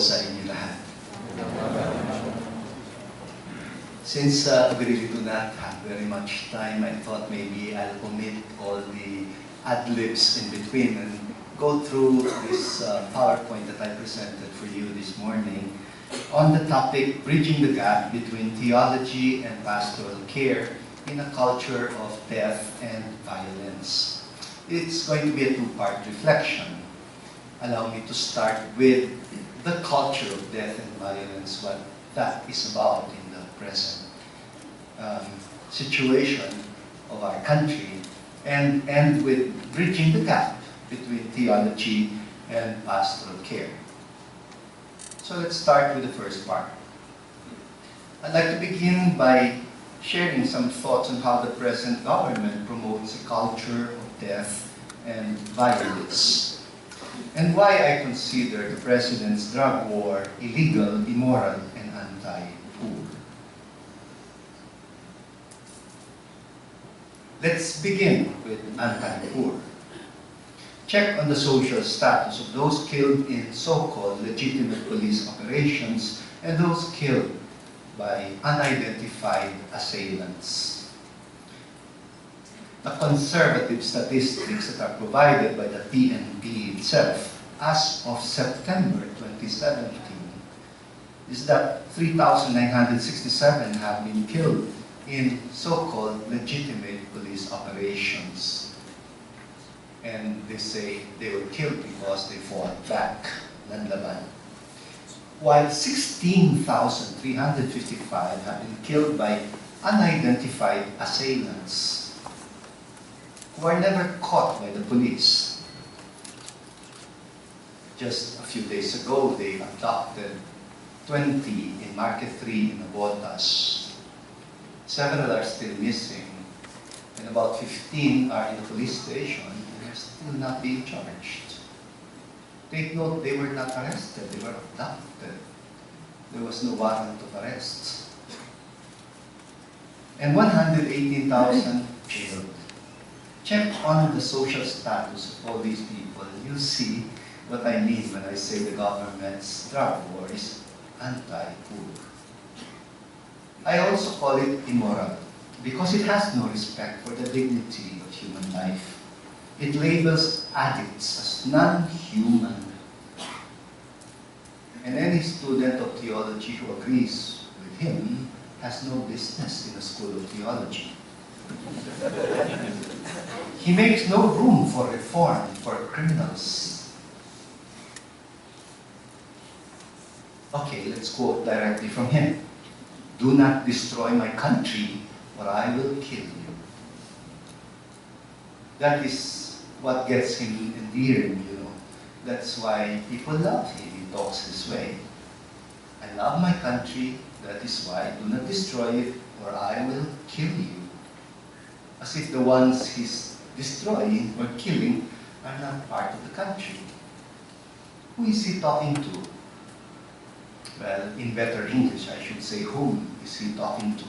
sa inyo lahat. Since we really do not have very much time, I thought maybe I'll omit all the ad-libs in between and go through this PowerPoint that I presented for you this morning on the topic, Bridging the Gap Between Theology and Pastoral Care in a Culture of Death and Violence. It's going to be a two-part reflection. Allow me to start with the culture of death and violence, what that is about in the present situation of our country, and end with bridging the gap between theology and pastoral care. So let's start with the first part. I'd like to begin by sharing some thoughts on how the present government promotes a culture of death and violence, and why I consider the President's drug war illegal, immoral, and anti-poor. Let's begin with anti-poor. Check on the social status of those killed in so-called legitimate police operations and those killed by unidentified assailants. The conservative statistics that are provided by the PNP itself as of September 2017 is that 3,967 have been killed in so-called legitimate police operations. And they say they were killed because they fought back, nanlaban. While 16,355 have been killed by unidentified assailants who are never caught by the police. Just a few days ago, they abducted 20 in Market 3 in Nabotas. Several are still missing, and about 15 are in the police station and are still not being charged. Take note, they were not arrested, they were abducted. There was no warrant of arrest. And 118,000 jailed. Check on the social status of all these people. You'll see what I mean when I say the government's drug war is anti-poor. I also call it immoral because it has no respect for the dignity of human life. It labels addicts as non-human. And any student of theology who agrees with him has no business in a school of theology. He makes no room for reform for criminals. Okay, let's quote directly from him. "Do not destroy my country, or I will kill you." That is what gets him endearing, you know. That's why people love him. He talks this way. "I love my country, that is why do not destroy it, or I will kill you." As if the ones he's destroying or killing are not part of the country. Who is he talking to? Well, in better English, I should say, whom is he talking to?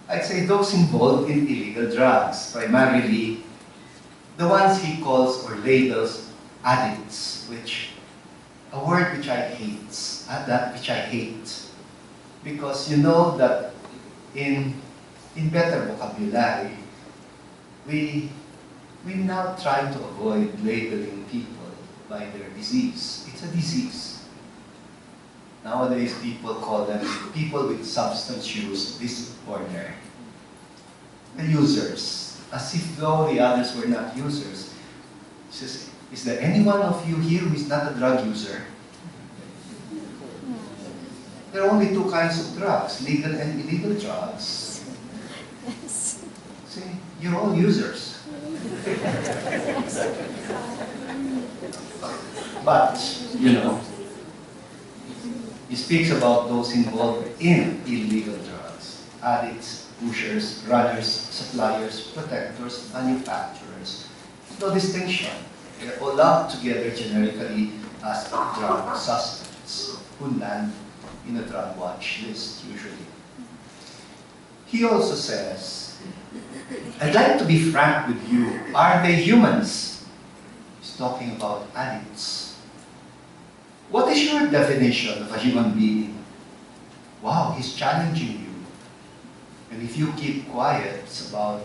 I'd say those involved in illegal drugs, primarily the ones he calls or labels addicts, a word which I hate, because you know that in better vocabulary, we now try to avoid labeling people by their disease. It's a disease. Nowadays, people call them people with substance use disorder. The users, as if though the others were not users. Says, is there any one of you here who is not a drug user? There are only two kinds of drugs, legal and illegal drugs. See, you're all users. But, you know, he speaks about those involved in illegal drugs, addicts, pushers, runners, suppliers, protectors, manufacturers. No distinction. They're all lumped together generically as drug suspects who land in a drug watch list usually. He also says, "I'd like to be frank with you. Are they humans?" He's talking about addicts. What is your definition of a human being? Wow, he's challenging you. And if you keep quiet about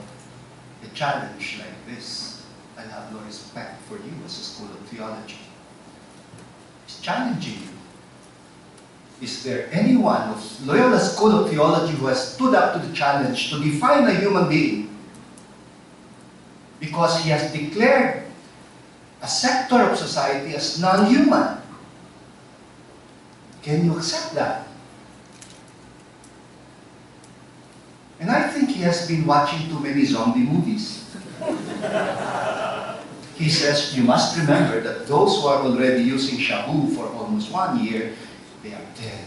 a challenge like this, I'll have no respect for you as a school of theology. He's challenging you. Is there anyone of Loyola School of Theology who has stood up to the challenge to define a human being because he has declared a sector of society as non-human? Can you accept that? And I think he has been watching too many zombie movies. He says, you must remember that those who are already using shabu for almost 1 year, they are dead.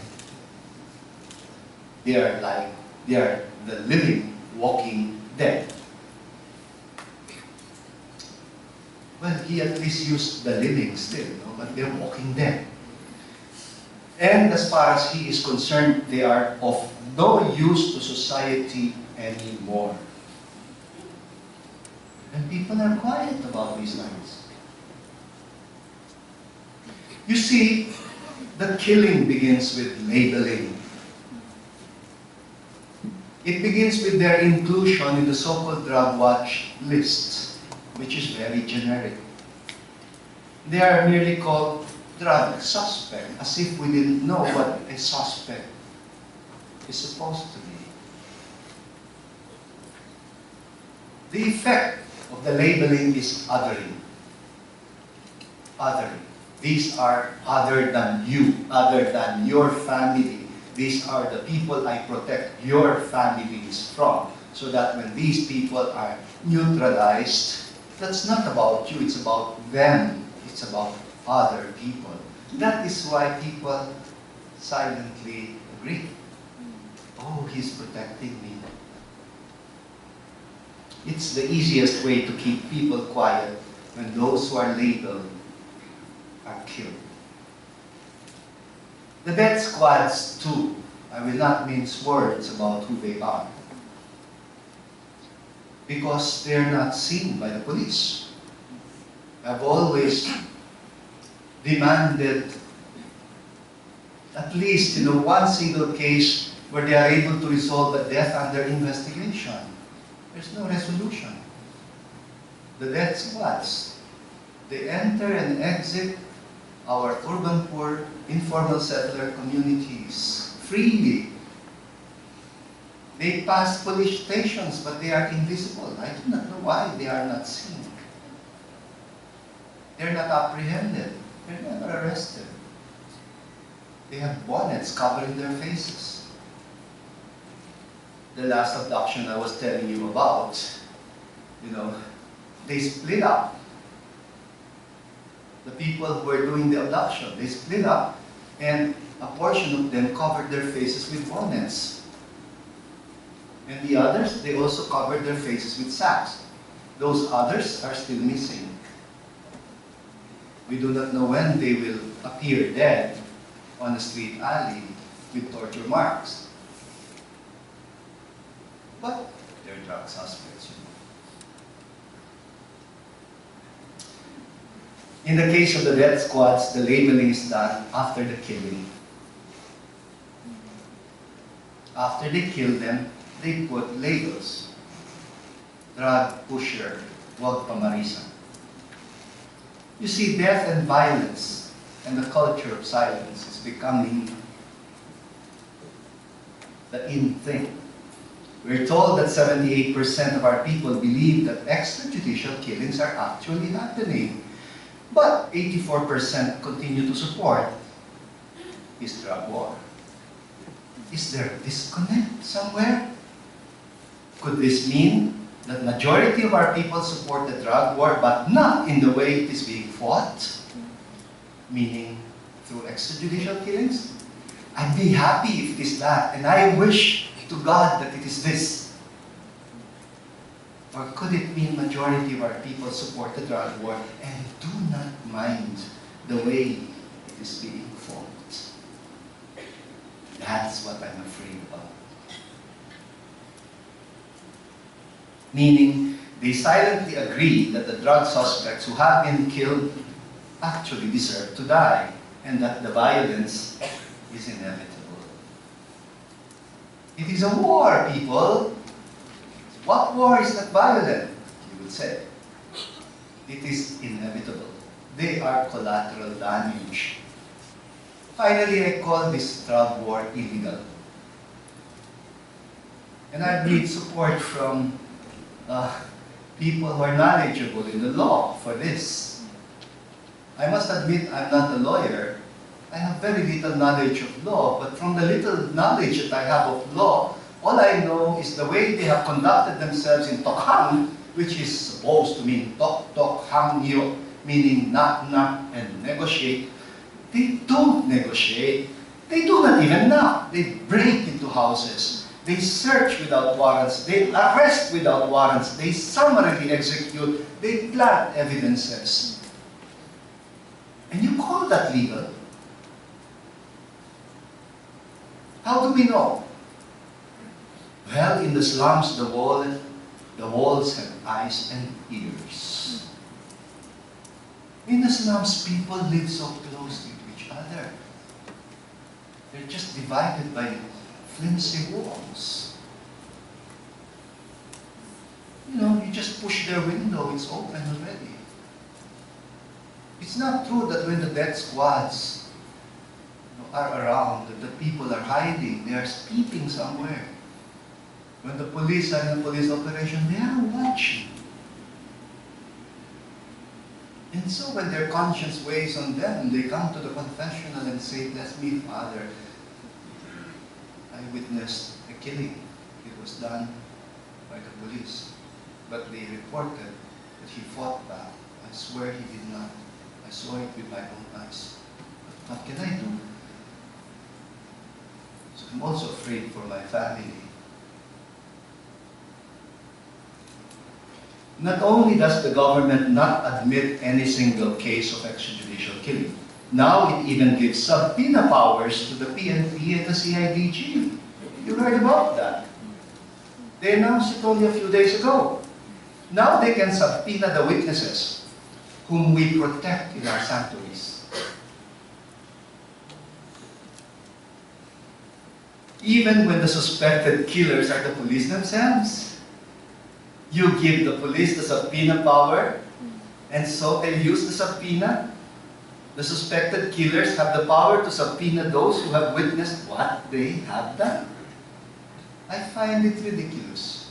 They are the living, walking dead. Well, he at least used the living still, no? But they're walking dead. And as far as he is concerned, they are of no use to society anymore. And people are quiet about these lines. You see, the killing begins with labeling. It begins with their inclusion in the so-called drug watch list, which is very generic. They are merely called drug suspect, as if we didn't know what a suspect is supposed to be. The effect of the labeling is othering. Othering. These are other than you, other than your family. These are the people I protect your families from, so that when these people are neutralized, that's not about you, it's about them. It's about other people. That is why people silently agree. Oh, he's protecting me. It's the easiest way to keep people quiet when those who are labeled are killed. The death squads, too. I will not mince words about who they are, because they're not seen by the police. I've always demanded at least one single case where they are able to resolve a death under investigation. There's no resolution. The death squads, they enter and exit our urban poor, informal settler communities freely. They pass police stations, but they are invisible. I do not know why they are not seen. They're not apprehended. They're never arrested. They have bonnets covering their faces. The last abduction I was telling you about, they split up. The people who were doing the abduction, they split up, and a portion of them covered their faces with bonnets. And the others, they also covered their faces with sacks. Those others are still missing. We do not know when they will appear dead on a street alley with torture marks. But they're drug suspects. In the case of the death squads, the labeling is done after the killing. After they kill them, they put labels. Drug pusher, wag pamarisa. You see, death and violence and the culture of silence is becoming the in thing. We're told that 78% of our people believe that extrajudicial killings are actually happening. But 84% continue to support this drug war. Is there a disconnect somewhere? Could this mean that majority of our people support the drug war, but not in the way it is being fought? Meaning through extrajudicial killings? I'd be happy if it is that, and I wish to God that it is this. Or could it mean majority of our people support the drug war and do not mind the way it is being fought? That's what I'm afraid about. Meaning, they silently agree that the drug suspects who have been killed actually deserve to die. and that the violence is inevitable. It is a war, people. What war is not violent, you would say? It is inevitable. They are collateral damage. Finally, I call this drug war illegal. And I need support from people who are knowledgeable in the law for this. I must admit I'm not a lawyer. I have very little knowledge of law, but from the little knowledge that I have of law, all I know is the way they have conducted themselves in tokhang, which is supposed to mean tok tok hang nyo, meaning knock knock and negotiate. They don't negotiate. They do not even knock. They break into houses. They search without warrants. They arrest without warrants. They summarily execute. They plant evidences. And you call that legal? How do we know? Well, in the slums, the walls have eyes and ears. In the slums, people live so closely to each other. They're just divided by flimsy walls. You know, you just push their window, it's open already. It's not true that when the death squads are around, that the people are hiding, they are peeping somewhere. When the police are in a police operation, they are watching. And so when their conscience weighs on them, they come to the confessional and say, "Bless me, Father. I witnessed a killing. It was done by the police. But they reported that he fought back. I swear he did not. I saw it with my own eyes. But what can I do? So I'm also afraid for my family." Not only does the government not admit any single case of extrajudicial killing, now it even gives subpoena powers to the PNP and the CIDG. You heard about that. They announced it only a few days ago. Now they can subpoena the witnesses whom we protect in our sanctuaries. Even when the suspected killers are the police themselves. You give the police the subpoena power, and so they use the subpoena. The suspected killers have the power to subpoena those who have witnessed what they have done. I find it ridiculous.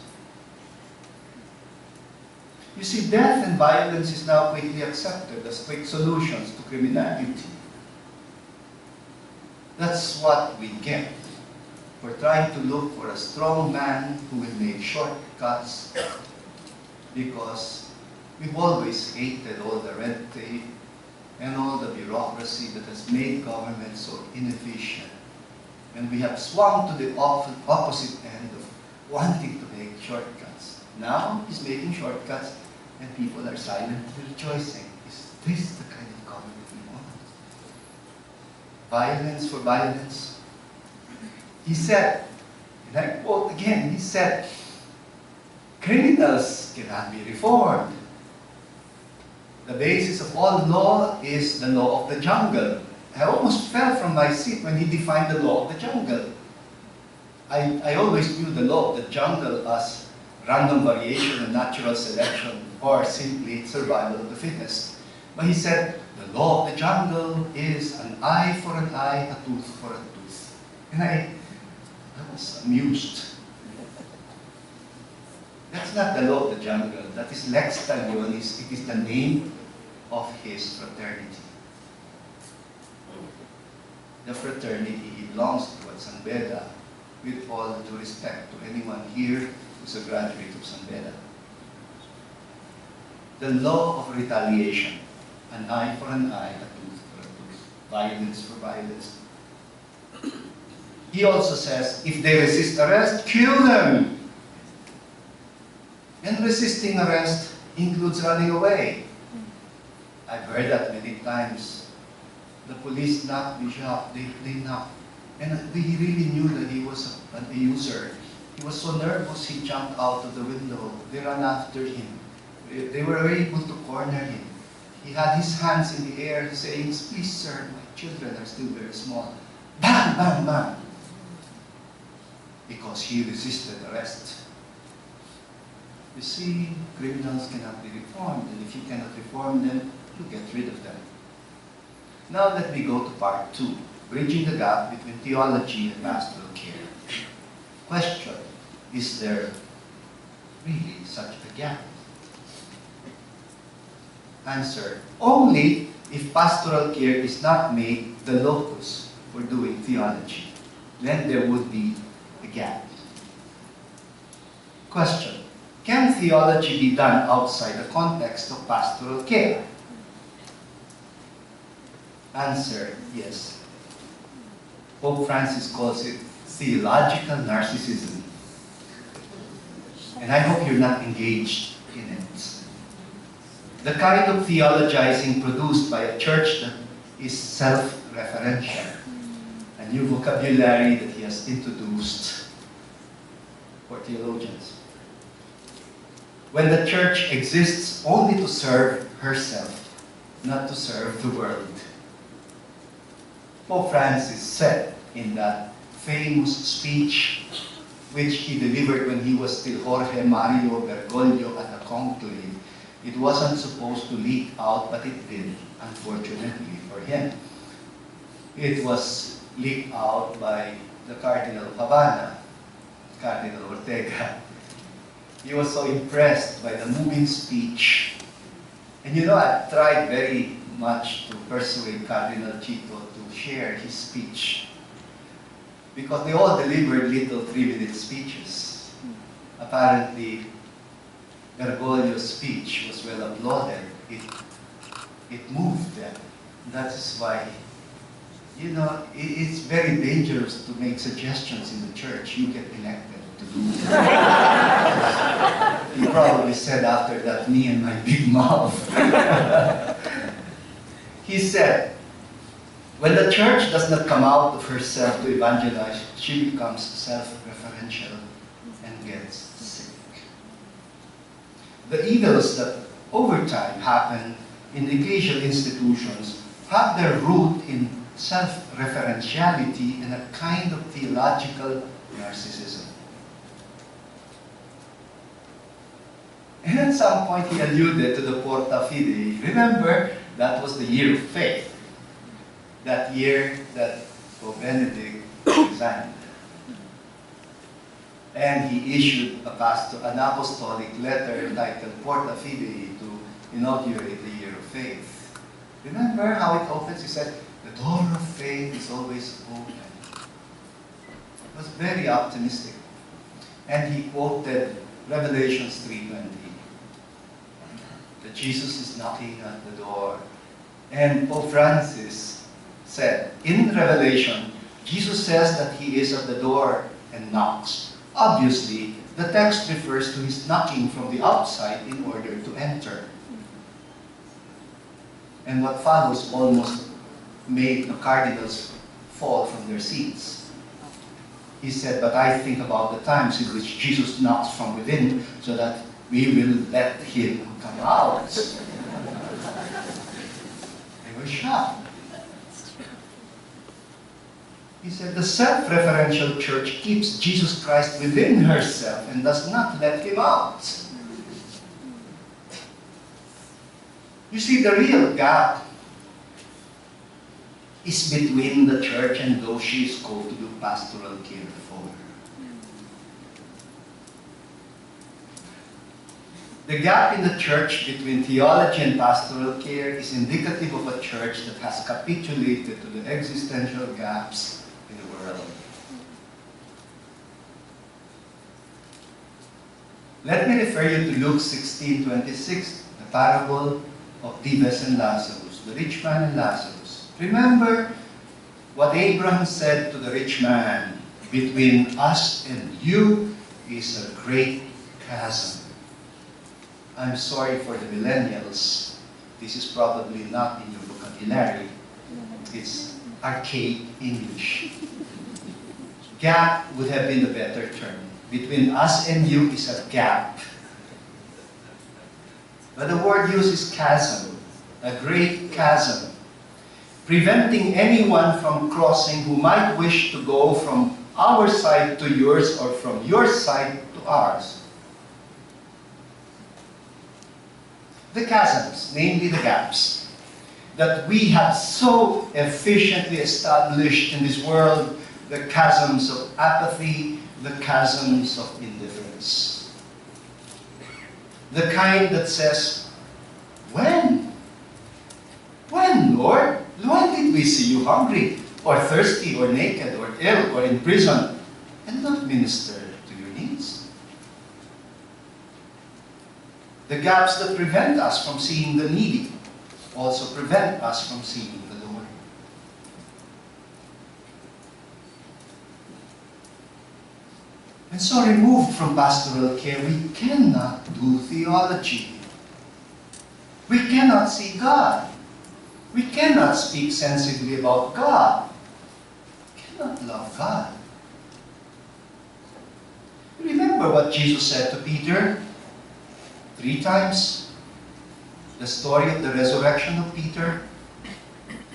You see, death and violence is now quickly accepted as quick solutions to criminality. That's what we get for trying to look for a strong man who will make shortcuts, because we've always hated all the red tape and all the bureaucracy that has made government so inefficient. And we have swung to the opposite end of wanting to make shortcuts. Now he's making shortcuts and people are silently rejoicing. Is this the kind of government we want? Violence for violence. He said, and I quote again, he said, "Criminals cannot be reformed. The basis of all law is the law of the jungle." I almost fell from my seat when he defined the law of the jungle. I always knew the law of the jungle as random variation and natural selection, or simply survival of the fittest. But he said, the law of the jungle is an eye for an eye, a tooth for a tooth. And I was amused. That's not the law of the jungle. That is Lex Talionis. It is the name of his fraternity. The fraternity he belongs to at San Beda, with all due respect to anyone here who's a graduate of San Beda. The law of retaliation, an eye for an eye, a tooth for a tooth, violence for violence. He also says, if they resist arrest, kill them. And resisting arrest includes running away. I've heard that many times. The police knocked Bishop, they knocked. And he really knew that he was an abuser. He was so nervous, he jumped out of the window. They ran after him. They were able to corner him. He had his hands in the air saying, "Please, sir, my children are still very small. Bang, bang, bang. Because he resisted arrest. You see, criminals cannot be reformed, and if you cannot reform them, you get rid of them. Now let me go to part 2, bridging the gap between theology and pastoral care. Question, is there really such a gap? Answer, only if pastoral care is not made the locus for doing theology. Then there would be a gap. Question, can theology be done outside the context of pastoral care? Answer, yes. Pope Francis calls it theological narcissism. And I hope you're not engaged in it. The kind of theologizing produced by a church that is self-referential. A new vocabulary that he has introduced for theologians. When the church exists only to serve herself, not to serve the world. Pope Francis said in that famous speech which he delivered when he was still Jorge Mario Bergoglio at a conclave, it wasn't supposed to leak out, but it did, unfortunately for him. It was leaked out by the Cardinal of Havana, Cardinal Ortega. He was so impressed by the moving speech. And you know, I've tried very much to persuade Cardinal Chito to share his speech, because they all delivered little 3-minute speeches. Apparently, Bergoglio's speech was well applauded. It moved them. That is why, you know, it's very dangerous to make suggestions in the church. You get elected to do it. He probably said after that, me and my big mouth. He said, when the church does not come out of herself to evangelize, she becomes self-referential and gets sick. The evils that over time happen in ecclesial institutions have their root in self-referentiality and a kind of theological narcissism. And at some point he alluded to the Porta Fidei. Remember, that was the year of faith. That year that Pope Benedict resigned. And he issued an apostolic letter entitled Porta Fidei to inaugurate the year of faith. Remember how it opens? He said, the door of faith is always open. It was very optimistic. And he quoted Revelation 3:20. That Jesus is knocking at the door. And Pope Francis said, in Revelation, Jesus says that he is at the door and knocks. Obviously, the text refers to his knocking from the outside in order to enter. And what follows almost made the cardinals fall from their seats. He said, but I think about the times in which Jesus knocks from within so that we will let him come out. They were shocked. He said, the self-referential church keeps Jesus Christ within herself and does not let him out. You see, the real gap is between the church and those she is called to do pastoral care for. The gap in the church between theology and pastoral care is indicative of a church that has capitulated to the existential gaps in the world. Let me refer you to Luke 16:26, the parable of Dives and Lazarus, the rich man and Lazarus. Remember what Abraham said to the rich man, between us and you is a great chasm. I'm sorry for the millennials. This is probably not in your vocabulary. It's archaic English. Gap would have been the better term. Between us and you is a gap. But the word used is chasm, a great chasm. preventing anyone from crossing who might wish to go from our side to yours or from your side to ours. The chasms, namely the gaps, that we have so efficiently established in this world, the chasms of apathy, the chasms of indifference. The kind that says, when? When, Lord? When did we see you hungry, or thirsty, or naked, or ill, or in prison, and not minister to your needs? The gaps that prevent us from seeing the needy also prevent us from seeing the Lord. And so removed from pastoral care, we cannot do theology. We cannot see God. We cannot speak sensibly about God. We cannot love God. Remember what Jesus said to Peter 3 times? The story of the resurrection of Peter.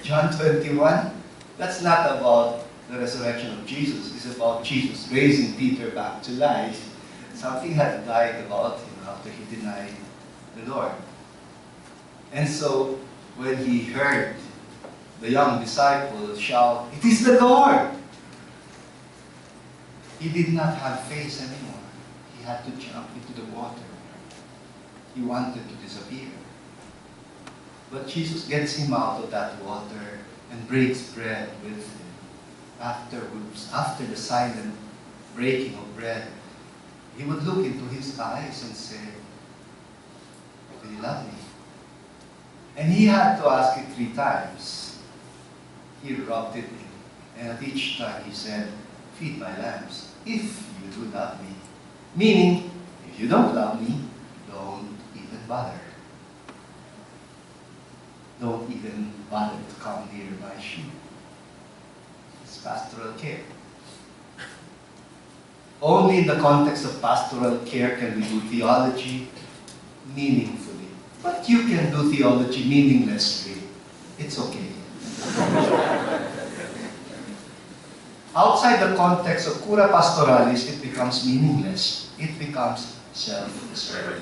John 21. That's not about the resurrection of Jesus. It's about Jesus raising Peter back to life. Something had died about him after he denied the Lord. And so, when he heard the young disciple shout, "It is the Lord!" he did not have faith anymore. He had to jump into the water. He wanted to disappear. But Jesus gets him out of that water and breaks bread with him. Afterwards, after the silent breaking of bread, he would look into his eyes and say, "Do you love me?" And he had to ask it 3 times. He rubbed it in. And at each time he said, "Feed my lambs, if you do love me." Meaning, if you don't love me, don't even bother. Don't even bother to come near my sheep. It's pastoral care. Only in the context of pastoral care can we do theology meaningfully. But you can do theology meaninglessly. It's okay. Outside the context of cura pastoralis, it becomes meaningless. It becomes self-serving.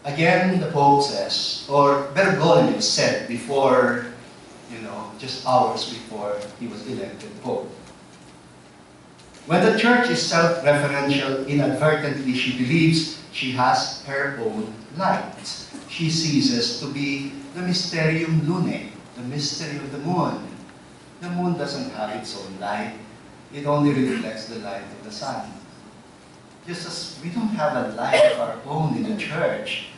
Again, the Pope says, or Bergoglio said before, just hours before he was elected Pope, when the Church is self-referential, inadvertently she believes she has her own light. She ceases to be the mysterium lunae, the mystery of the moon. The moon doesn't have its own light. It only reflects the light of the sun. Just as we don't have a light of our own in the Church,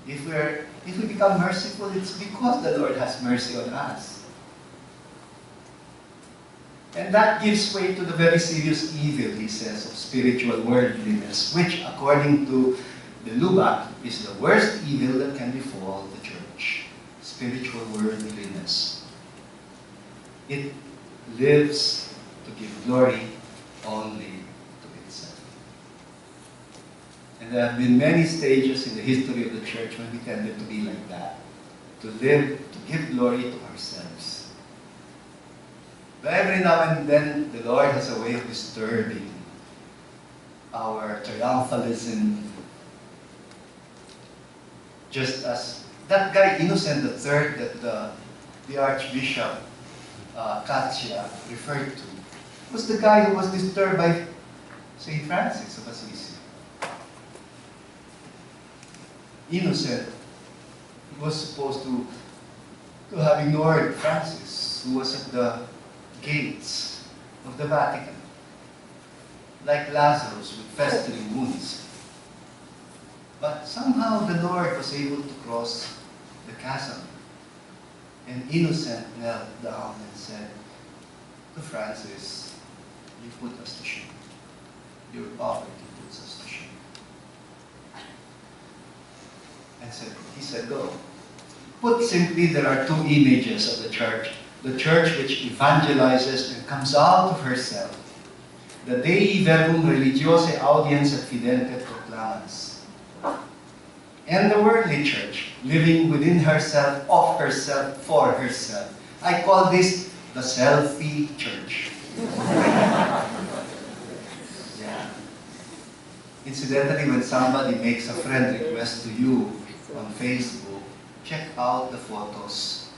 if we become merciful, it's because the Lord has mercy on us. And that gives way to the very serious evil, he says, of spiritual worldliness, which, according to the Lubac, is the worst evil that can befall the Church. Spiritual worldliness. It lives to give glory only to itself. And there have been many stages in the history of the Church when we tended to be like that. To live, to give glory to ourselves. But every now and then, the Lord has a way of disturbing our triumphalism. Just as that guy, Innocent III, that the Archbishop Katya referred to, was the guy who was disturbed by St. Francis of Assisi. Innocent was supposed to have ignored Francis, who was at the gates of the Vatican, like Lazarus with festering wounds. But somehow the Lord was able to cross the chasm, and Innocent knelt down and said to Francis, "You put us to shame. Your poverty puts us to shame." And he said, "Go." Put simply, there are 2 images of the Church. The Church which evangelizes and comes out of herself. The Dei verbum religiose audiens et fidentes proclamans. And the worldly Church, living within herself, of herself, for herself. I call this the selfie church. Yeah. Incidentally, when somebody makes a friend request to you on Facebook, check out the photos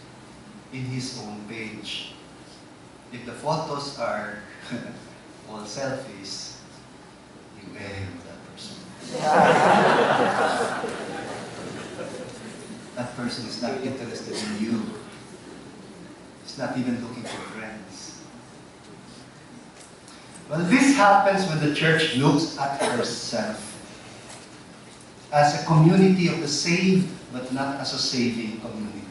in his own page. If the photos are all selfies, beware of that person. That person is not interested in you. He's not even looking for friends. Well, this happens when the church looks at herself as a community of the saved, but not as a saving community.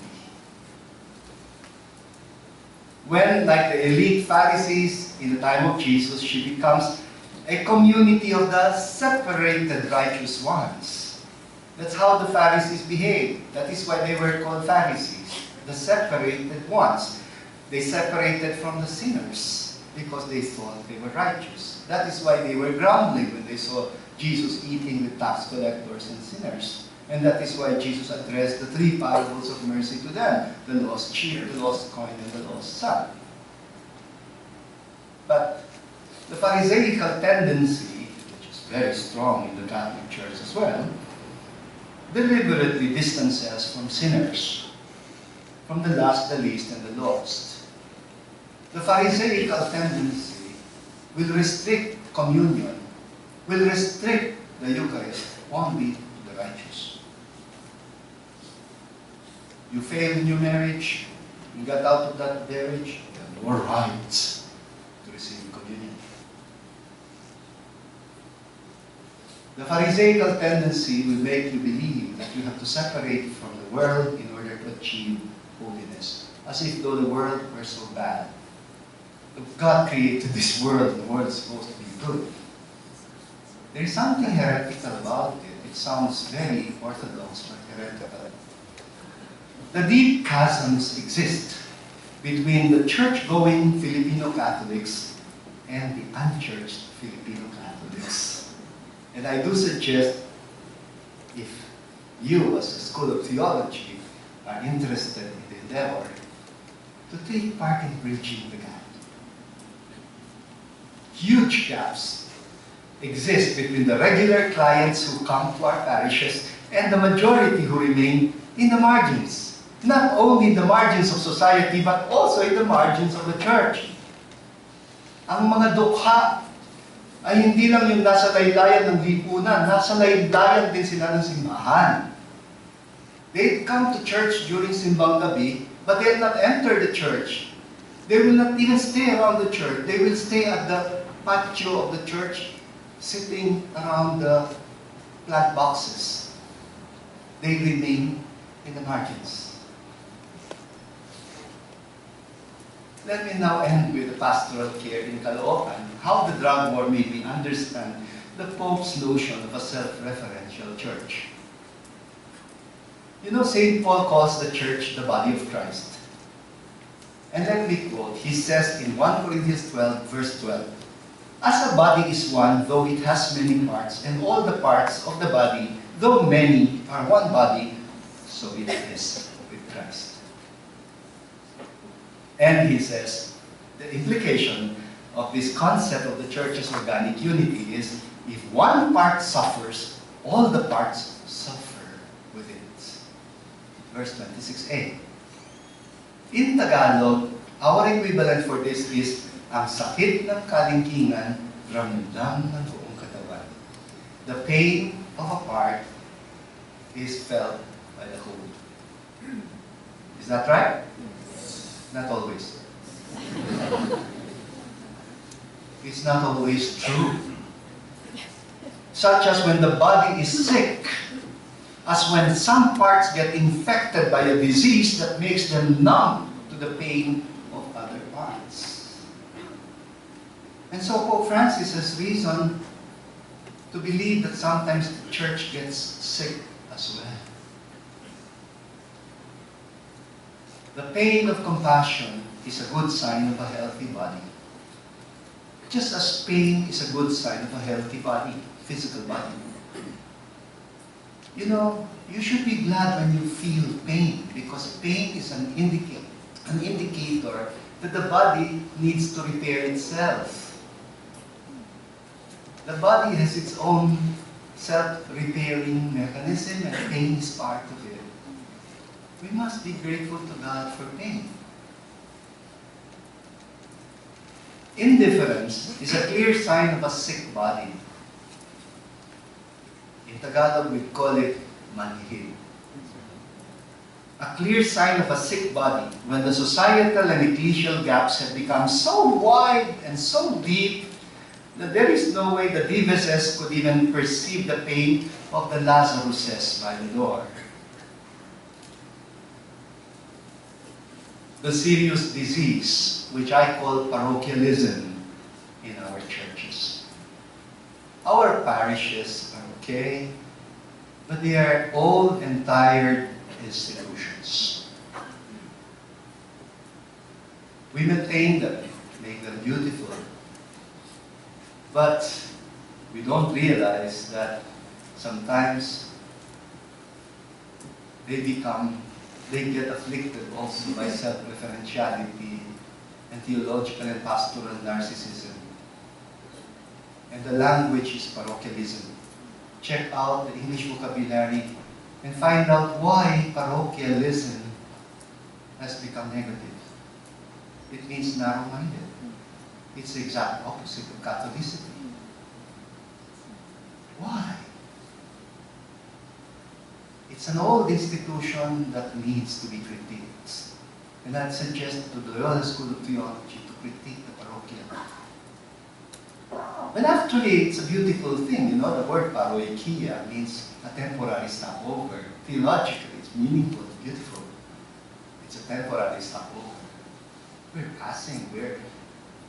When, like the elite Pharisees in the time of Jesus, she becomes a community of the separated righteous ones. That's how the Pharisees behaved. That is why they were called Pharisees, the separated ones. They separated from the sinners because they thought they were righteous. That is why they were grumbling when they saw Jesus eating with tax collectors and sinners. And that is why Jesus addressed the three parables of mercy to them: the lost sheep, the lost coin, and the lost son. But the Pharisaical tendency, which is very strong in the Catholic Church as well, deliberately distances from sinners, from the last, the least, and the lost. The Pharisaical tendency will restrict communion, will restrict the Eucharist only to the righteous. You fail in your marriage, you got out of that marriage, you have more rights to receive communion. The Pharisaical tendency will make you believe that you have to separate from the world in order to achieve holiness, as if though the world were so bad. God created this world, and the world is supposed to be good. There is something heretical about it. It sounds very orthodox, but heretical. The deep chasms exist between the church-going Filipino Catholics and the unchurched Filipino Catholics. And I do suggest, if you as a School of Theology are interested in the endeavor, to take part in bridging the gap. Huge gaps exist between the regular clients who come to our parishes and the majority who remain in the margins. Not only the margins of society, but also in the margins of the church. Ang mga dukha ay hindi lang yung nasa laylayan ng lipunan, nasa laylayan din sila ng simbahan. They come to church during simbang gabi, but they will not enter the church. They will not even stay around the church. They will stay at the patio of the church, sitting around the plant boxes. They remain in the margins. Let me now end with the pastoral care in Caloocan, how the drug war made me understand the Pope's notion of a self-referential church. You know, St. Paul calls the church the body of Christ. And let me quote, he says in 1 Corinthians 12, verse 12, "As a body is one, though it has many parts, and all the parts of the body, though many, are one body, so it is with Christ." And he says, the implication of this concept of the church's organic unity is, if one part suffers, all the parts suffer with it. Verse 26a. In Tagalog, our equivalent for this is, ang sakit ng kalingkingan, ramdam ng buong katawan. The pain of a part is felt by the whole. Is that right? Not always. It's not always true. Such as when the body is sick, as when some parts get infected by a disease that makes them numb to the pain of other parts. And so Pope Francis has reason to believe that sometimes the church gets sick as well. The pain of compassion is a good sign of a healthy body. Just as pain is a good sign of a healthy body, physical body. You know, you should be glad when you feel pain, because pain is an indicator that the body needs to repair itself. The body has its own self-repairing mechanism, and pain is part of it. We must be grateful to God for pain. Indifference is a clear sign of a sick body. In Tagalog, we call it manhid. A clear sign of a sick body when the societal and ecclesial gaps have become so wide and so deep that there is no way the Diocese could even perceive the pain of the Lazaruses by the door. The serious disease, which I call parochialism in our churches. Our parishes are okay, but they are old and tired institutions. We maintain them, make them beautiful, but we don't realize that sometimes they get afflicted also by self-referentiality and theological and pastoral narcissism. And the language is parochialism. Check out the English vocabulary and find out why parochialism has become negative. It means narrow-minded. It's the exact opposite of Catholicity. Why? It's an old institution that needs to be critiqued. And I'd suggest to the Loyola School of Theology to critique the parochial. But actually, it's a beautiful thing. You know, the word paroikia means a temporary stopover. Theologically, it's meaningful, beautiful. It's a temporary stopover. We're passing,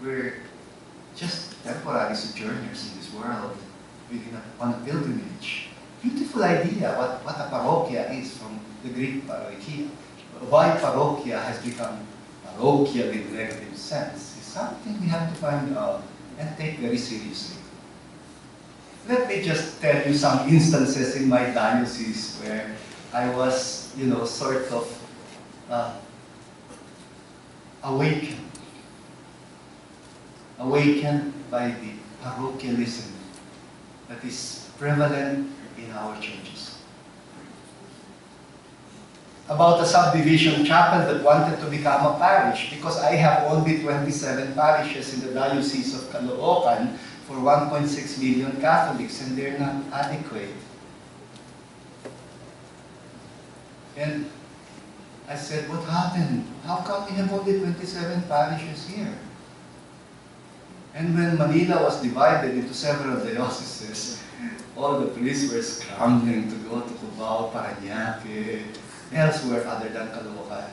we're just temporary sojourners in this world, on a pilgrimage. Beautiful idea what a parochia is from the Greek paroikia. Why parochia has become parochial in the negative sense is something we have to find out and take very seriously. Let me just tell you some instances in my diocese where I was, sort of awakened by the parochialism that is prevalent in our churches. About a subdivision chapel that wanted to become a parish, because I have only 27 parishes in the Diocese of Caloocan for 1.6 million Catholics, and they're not adequate. And I said, what happened? How come we have only 27 parishes here? And when Manila was divided into several dioceses, all the priests were scrambling to go to Cubao, Parañaque, elsewhere other than Caloocan.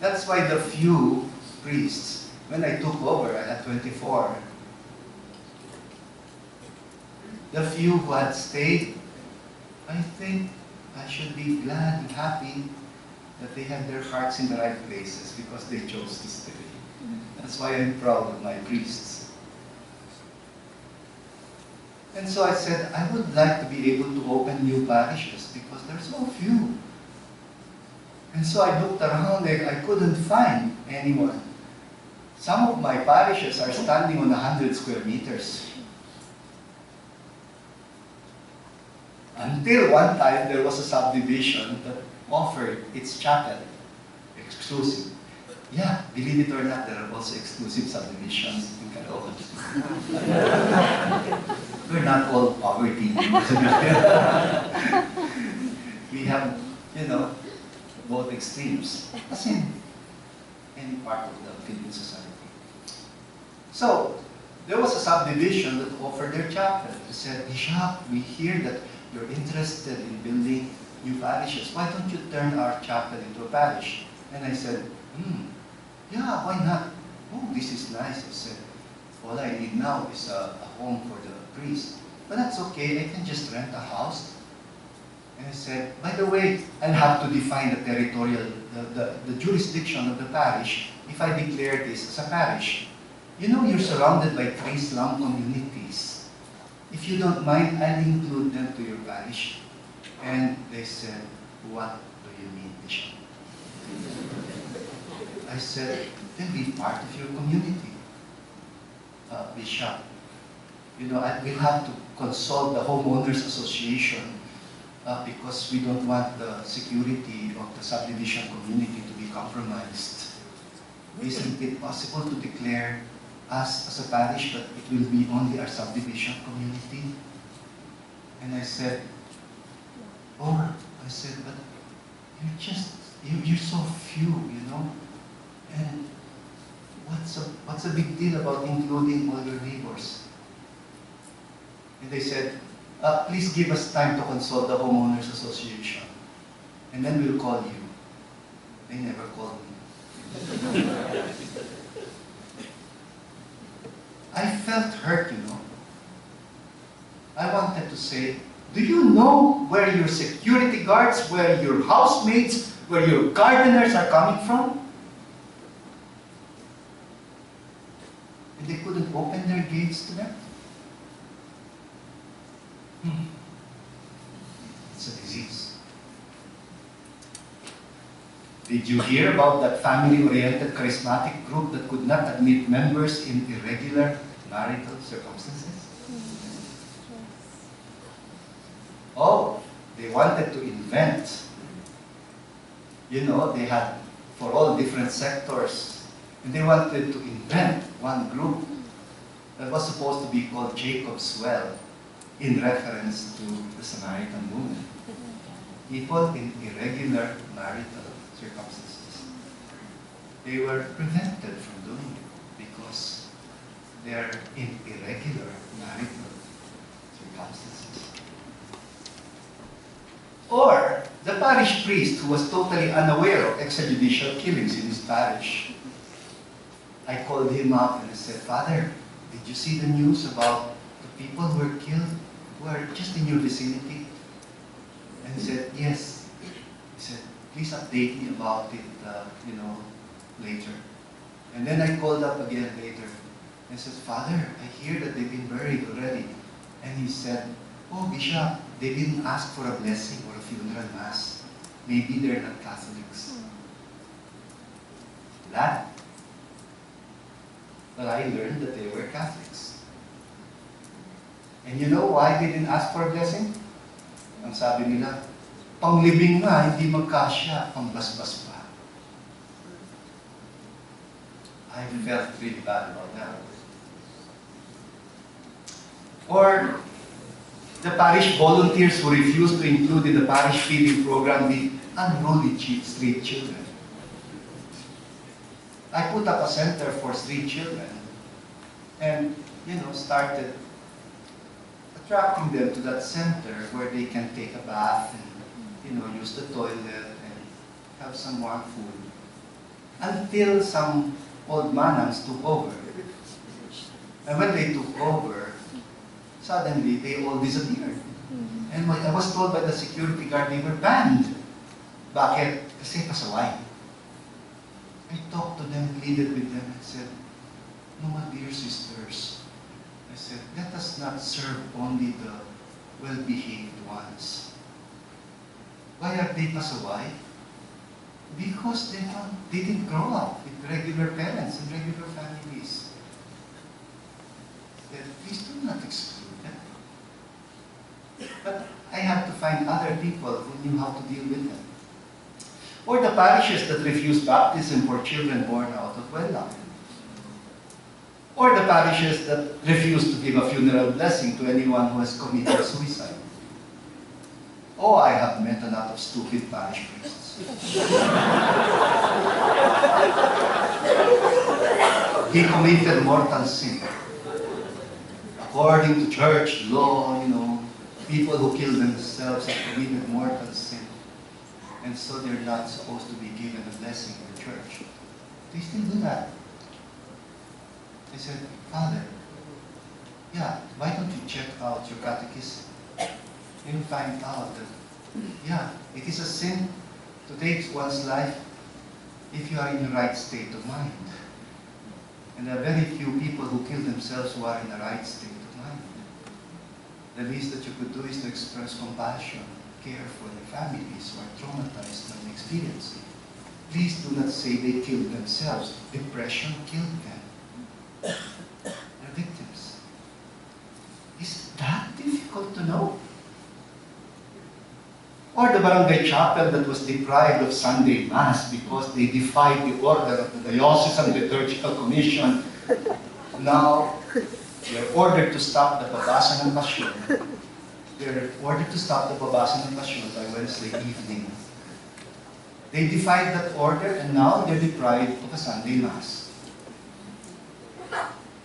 That's why the few priests, when I took over, I had 24. The few who had stayed, I think I should be glad and happy that they had their hearts in the right places because they chose to stay. That's why I'm proud of my priests. And so I said, I would like to be able to open new parishes because there's so few. And so I looked around and I couldn't find anyone. Some of my parishes are standing on 100 square meters. Until one time, there was a subdivision that offered its chapel exclusive. Yeah, believe it or not, there are also exclusive subdivisions in Caloocan. We're not all poverty. We have, both extremes, as in any part of the Philippine society. So, there was a subdivision that offered their chapel. They said, Bishop, we hear that you're interested in building new parishes. Why don't you turn our chapel into a parish? And I said, yeah, why not? Oh, this is nice. I said, all I need now is a home for the priest. But that's okay, I can just rent a house. And I said, by the way, I'll have to define the territorial, the jurisdiction of the parish if I declare this as a parish. You're surrounded by 3 slum communities. if you don't mind, I'll include them to your parish. And they said, what do you mean, Bishop? I said, they'll be part of your community. Bishop, you know, we'll have to consult the Homeowners Association because we don't want the security of the subdivision community to be compromised. Isn't it possible to declare us as a parish, but it will be only our subdivision community? And I said, oh, I said, but you're so few, you know, and what's a big deal about including all your neighbors? And they said, please give us time to consult the Homeowners Association, and then we'll call you. They never called me. I felt hurt, you know. I wanted to say, do you know where your security guards, where your housemates, where your gardeners are coming from? And they couldn't open their gates to them. It's a disease. Did you hear about that family-oriented charismatic group that could not admit members in irregular marital circumstances? Oh, they wanted to invent. You know, they had for all different sectors. And they wanted to invent one group that was supposed to be called Jacob's Well, in reference to the Samaritan woman. People in irregular marital circumstances. They were prevented from doing it because they are in irregular marital circumstances. Or the parish priest who was totally unaware of extrajudicial killings in his parish. I called him up and I said, Father, did you see the news about the people who were killed, who are just in your vicinity? And he said, yes. He said, please update me about it, later. And then I called up again later and said, Father, I hear that they've been buried already. And he said, oh, Bishop, they didn't ask for a blessing or a funeral mass. Maybe they're not Catholics. That. But I learned that they were Catholics. And you know why they didn't ask for a blessing? Ang sabi nila, panglibing nga, hindi magkasya, pangbasbas pa. I felt really bad about that. Or the parish volunteers who refused to include in the parish feeding program the unruly street children. I put up a center for street children and, started attracting them to that center where they can take a bath and, use the toilet and have some warm food. Until some old manams took over. And when they took over, suddenly they all disappeared. And I was told by the security guard they were banned. Bakit? Kasi pasaway. I talked to them, pleaded with them, and said, no, my dear sisters, I said, let us not serve only the well-behaved ones. Why are they pasaway? Because they didn't grow up with regular parents and regular families. Then please do not exclude them. But I have to find other people who knew how to deal with them. Or the parishes that refuse baptism for children born out of wedlock. Or the parishes that refuse to give a funeral blessing to anyone who has committed suicide. Oh, I have met a lot of stupid parish priests. He committed mortal sin. According to church law, people who kill themselves have committed mortal sin. And so they're not supposed to be given a blessing in the church. They still do that. I said, Father, why don't you check out your catechism? And find out that, it is a sin to take one's life if you are in the right state of mind. And there are very few people who kill themselves who are in the right state of mind. the least that you could do is to express compassion, care for the families who are traumatized by the experience. Please do not say they killed themselves. Depression killed them. They're victims. Is that difficult to know? Or the barangay chapel that was deprived of Sunday Mass because they defied the order of the Diocese and the Theological Commission. Now, they're ordered to stop the pabasa ng pasyon. They're ordered to stop the pabasa ng pasyon by Wednesday evening. They defied that order and now they're deprived of a Sunday Mass.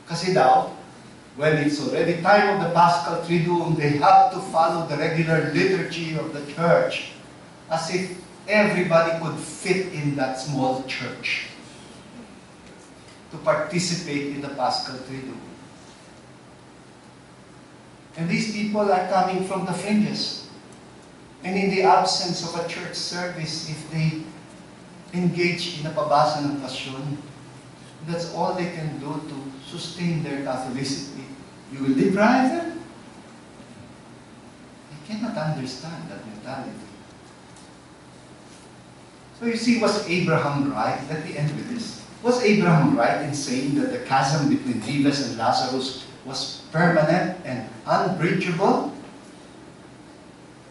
Kasi daw, when it's already time of the Paschal Triduum, they have to follow the regular liturgy of the church as if everybody could fit in that small church to participate in the Paschal Triduum. And these people are coming from the fringes. And in the absence of a church service, if they engage in a pabasa ng pasyon, that's all they can do to sustain their Catholicity. You will deprive them? They cannot understand that mentality. So you see, was Abraham right? Let me end with this. Was Abraham right in saying that the chasm between Dives and Lazarus was permanent and unbridgeable?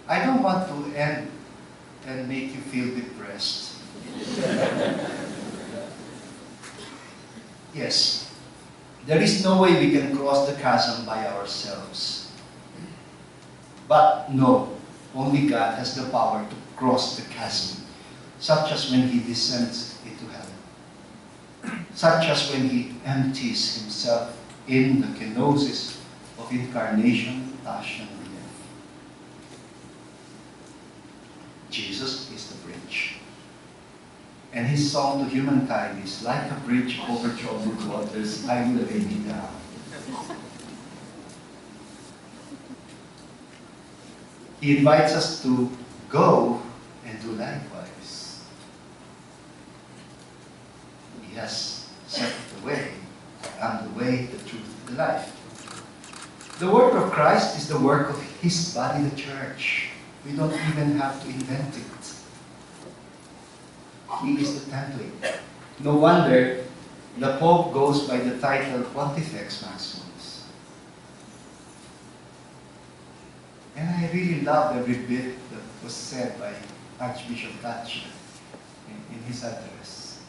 I don't want to end and make you feel depressed. Yes, there is no way we can cross the chasm by ourselves. But no, only God has the power to cross the chasm, such as when He descends into heaven, such as when He empties Himself in the kenosis of incarnation, passion, and death. Jesus is the bridge. And His song to humankind is, like a bridge over troubled waters, I will lay me down. He invites us to go and do likewise. He has set the way. I am the way, the truth, and the life. The work of Christ is the work of His body, the church. We don't even have to invent it. He is the template. No wonder the Pope goes by the title Pontifex Maximus. And I really love every bit that was said by Archbishop Thatcher in his address.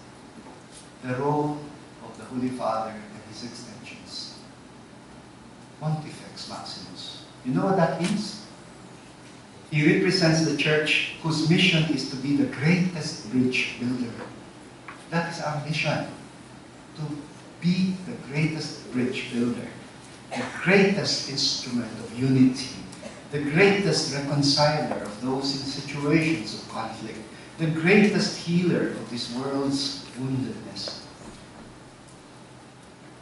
The role of the Holy Father and his extensions. Pontifex Maximus. You know what that means? He represents the church whose mission is to be the greatest bridge builder. That is our mission. To be the greatest bridge builder. The greatest instrument of unity. The greatest reconciler of those in situations of conflict. The greatest healer of this world's woundedness.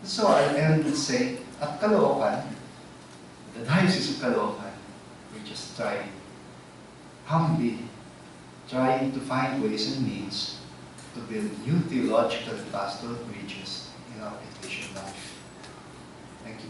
So I'll end and say, at Caloocan, the Diocese of Caloocan, we're just humbly trying to find ways and means to build new theological and pastoral bridges in our Ecclesial life. Thank you.